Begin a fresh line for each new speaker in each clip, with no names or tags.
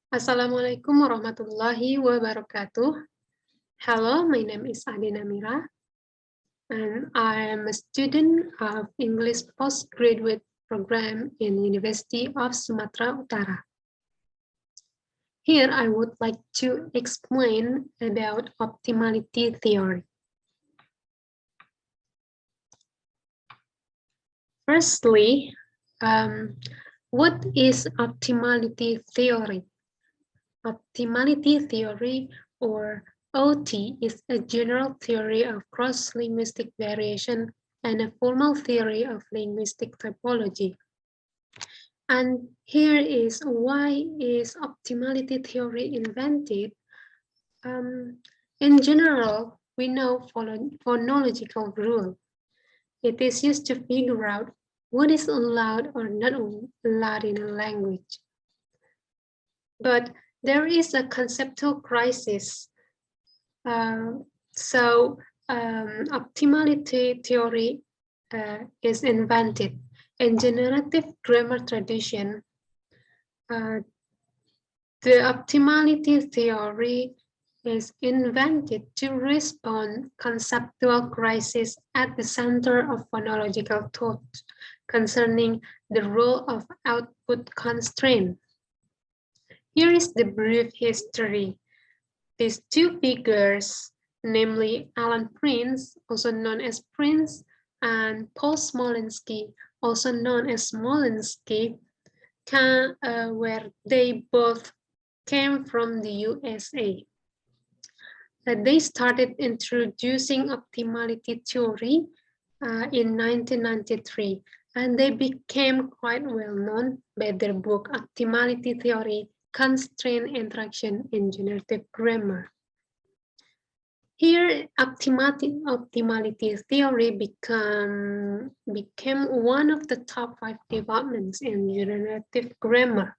Assalamualaikum warahmatullahi wabarakatuh. Hello, my name is Ade Namira, and I am a student of English postgraduate program in University of Sumatra Utara. Here, I would like to explain about optimality theory. Firstly, what is optimality theory? Optimality theory, or OT, is a general theory of cross-linguistic variation and a formal theory of linguistic typology. And here is why is optimality theory invented. In general, we know phonological rule. It is used to figure out what is allowed or not allowed in a language. But there is a conceptual crisis. Optimality theory is invented. In generative grammar tradition, the optimality theory is invented to respond conceptual crisis at the center of phonological thought concerning the role of output constraint. Here is the brief history. These two figures, namely Alan Prince, also known as Prince, and Paul Smolensky, also known as Smolensky, where they both came from the USA. They started introducing optimality theory in 1993, and they became quite well known by their book Optimality Theory, Constraint Interaction in Generative Grammar. Here, optimality theory became one of the top 5 developments in generative grammar.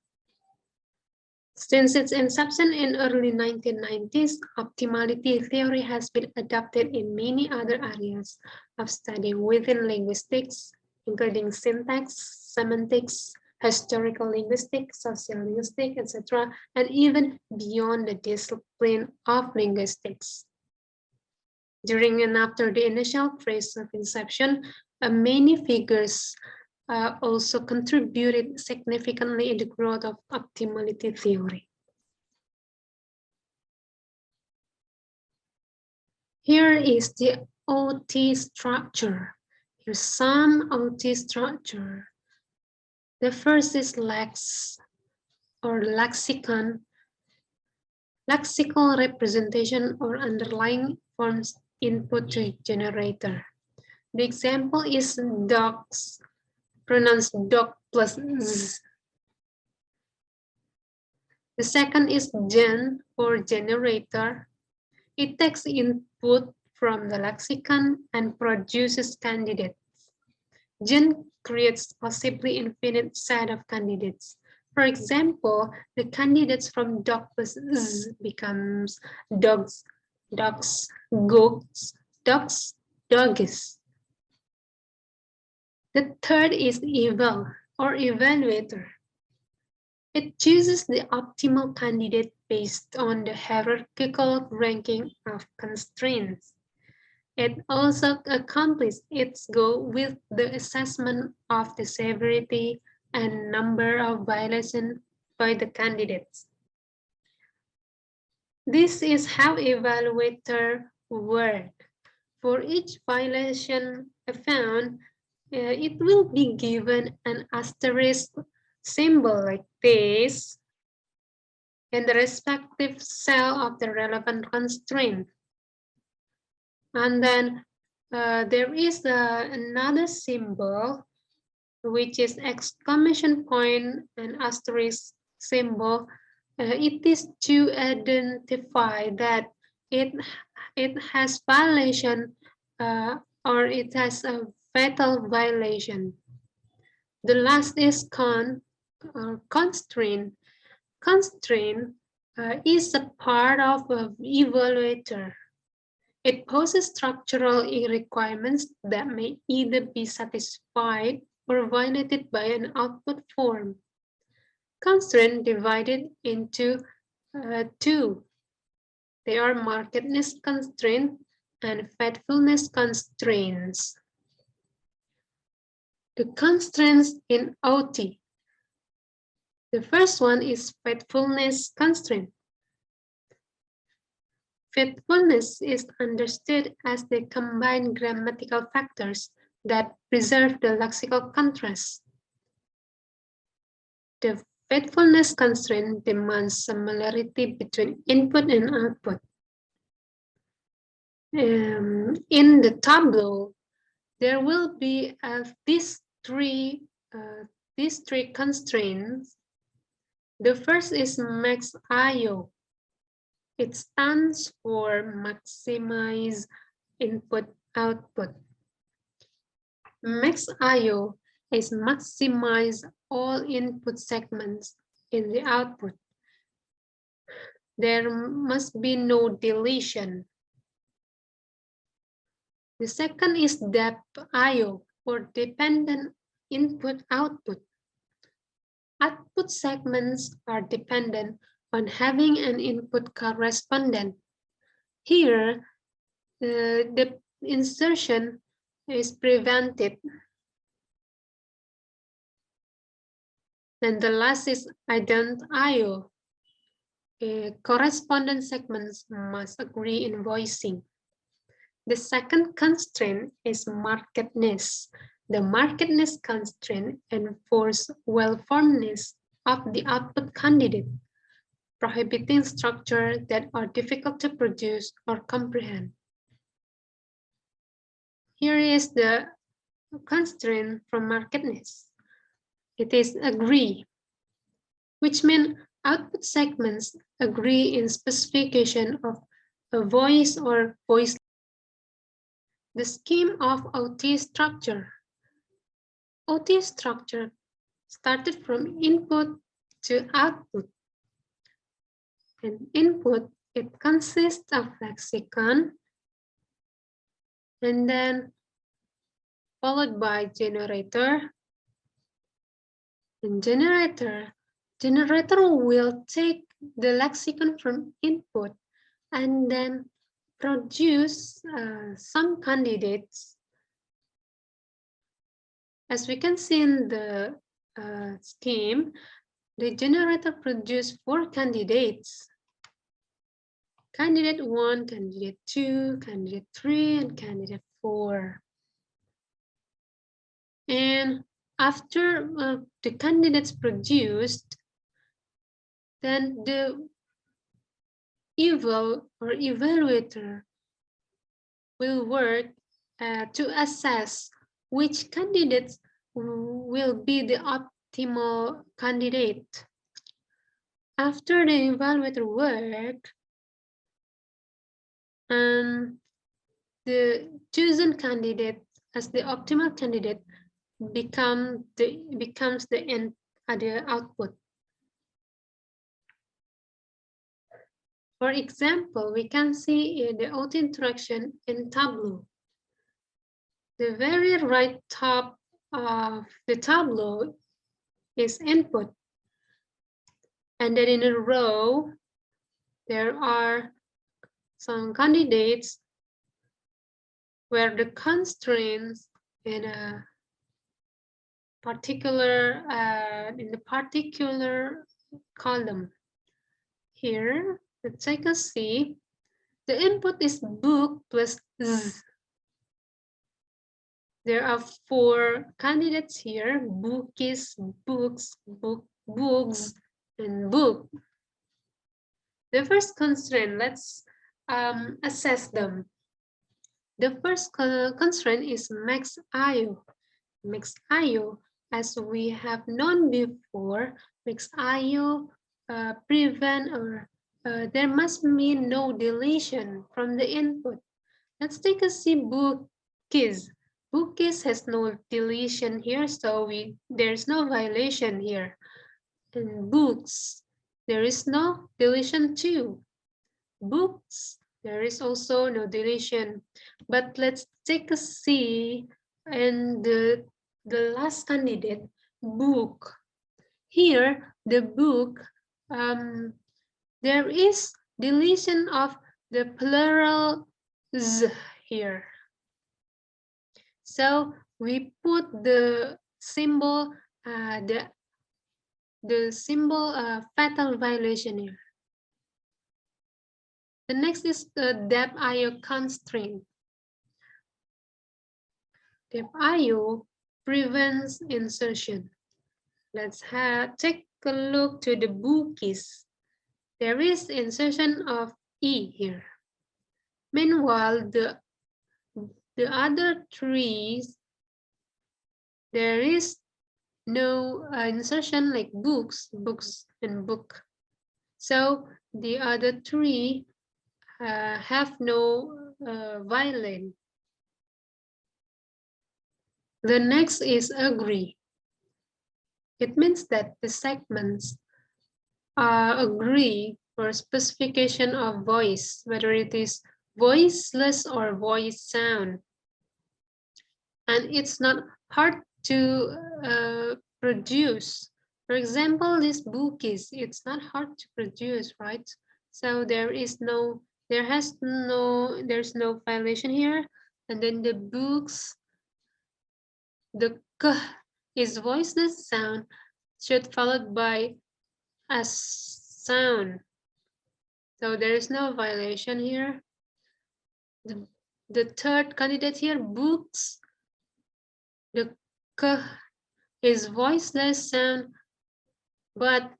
Since its inception in early 1990s, optimality theory has been adopted in many other areas of study within linguistics, including syntax, semantics, historical linguistics, social linguistics, etc., and even beyond the discipline of linguistics. During and after the initial phase of inception, many figures also contributed significantly in the growth of optimality theory. Here is the OT structure. Here's some OT structure. The first is lex or lexicon, lexical representation or underlying forms input to generator. The example is dogs, pronounced dog plus z. The second is gen or generator. It takes input from the lexicon and produces candidates. Gen creates possibly infinite set of candidates. For example, the candidates from dog plus z becomes dogs, dogs, goats, dogs, doggies. The third is eval or evaluator. It chooses the optimal candidate based on the hierarchical ranking of constraints. It also accomplishes its goal with the assessment of the severity and number of violations by the candidates. This is how evaluator works. For each violation found, it will be given an asterisk symbol like this in the respective cell of the relevant constraint. And then there is another symbol, which is exclamation point and asterisk symbol. It is to identify that it has violation or it has a fatal violation. The last is constraint. Constraint is a part of an evaluator. It poses structural requirements that may either be satisfied or violated by an output form. constraint divided into two. They are markedness constraint and faithfulness constraints. The constraints in OT. The first one is faithfulness constraint. Faithfulness is understood as the combined grammatical factors that preserve the lexical contrast. The faithfulness constraint demands similarity between input and output. In the tableau, there will be these three constraints. The first is max IO. It stands for maximize input output. Max IO is maximize all input segments in the output. There must be no deletion. The second is depth IO, or dependent input output. Output segments are dependent on having an input correspondent. Here, the insertion is prevented. And the last is ident IO. Correspondent segments must agree in voicing. The second constraint is markedness. The markedness constraint enforces well-formedness of the output candidate, prohibiting structures that are difficult to produce or comprehend. Here is the constraint from markedness. It is agree, which means output segments agree in specification of a voice or voice. The scheme of OT structure. OT structure started from input to output. And input, it consists of lexicon, and then followed by generator. And generator will take the lexicon from input and then produce some candidates. As we can see in the scheme, the generator produced 4 candidates. Candidate 1, candidate 2, candidate 3, and candidate 4. And after the candidates produced, then the evaluator will work to assess which candidates will be the optimal candidate. After the evaluator work, the chosen candidate as the optimal candidate becomes the end other output. For example, we can see the auto interaction in Tableau. The very right top of the Tableau is input. And then in a row, there are some candidates where the constraints in a particular column. Here, let's take a see. The input is book plus z. There are 4 candidates here: bookies, books, books, and book. The first constraint, let's assess them. The first constraint is max IO. Max IO, as we have known before, max IO prevent or there must be no deletion from the input. Let's take a see bookies. Bookies has no deletion here, so there's no violation here. And books, there is no deletion too. Books, there is also no deletion. But let's take a see and the last candidate, book. here, the book, there is deletion of the plural z here. So we put the symbol, the symbol fatal violation here. The next is the depth IO constraint. Depth IO prevents insertion. Let's take a look to the bookies. There is insertion of E here. Meanwhile, the other trees, there is no insertion like books, and book. So the other three have no violin. The next is agree. It means that the segments agree for specification of voice, whether it is voiceless or voice sound. And it's not hard to produce. For example, this book it's not hard to produce, right? So there's no violation here. And then the books, the k is voiceless sound should followed by a sound. So there is no violation here. The third candidate here, books, the k is voiceless sound, but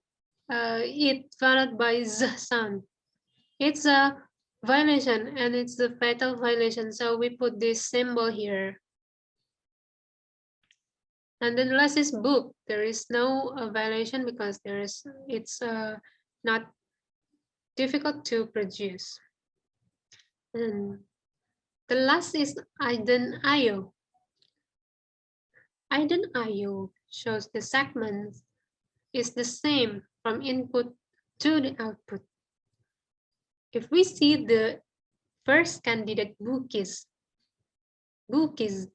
it followed by z sound. It's a violation and it's the fatal violation. So we put this symbol here. And then the last is book. There is no violation because it's not difficult to produce. And the last is ident IO. Ident IO shows the segments is the same from input to the output. If we see the first candidate bookies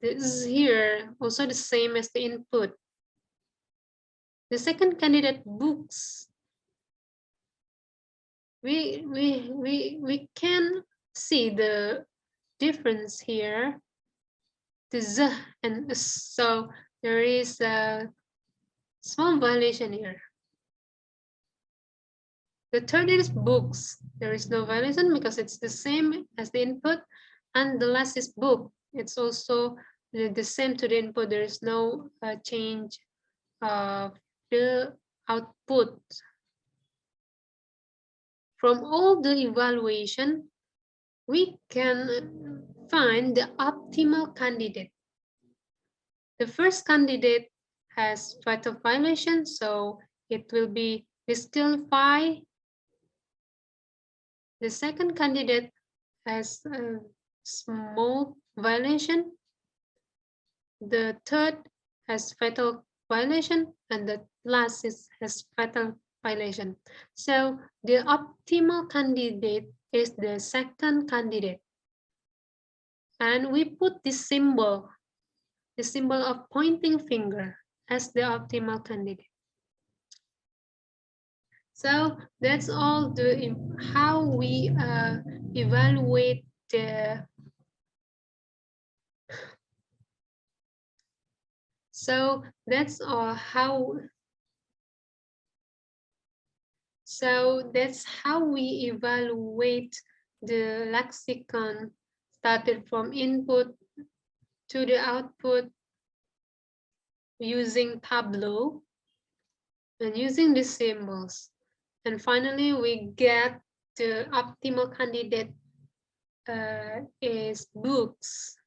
is here also the same as the input. The second candidate books, we can see the difference here, the z and s. So there is a small violation here. The third is books. There is no violation because it's the same as the input. And the last is book. It's also the same to the input. There is no change of the output. From all the evaluation, we can find the optimal candidate. The first candidate has fatal violation, so it will be disqualified. The second candidate has a small violation. The third has fatal violation, and the last has fatal violation. So the optimal candidate is the second candidate. And we put this symbol, the symbol of pointing finger, as the optimal candidate. So that's all how we evaluate the. So that's all that's how we evaluate the lexicon, started from input to the output using Tableau and using the symbols. And finally, we get the optimal candidate is books.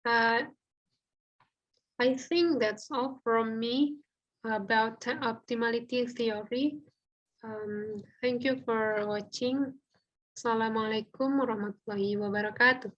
I think that's all from me about optimality theory. Thank you for watching. Assalamualaikum warahmatullahi wabarakatuh.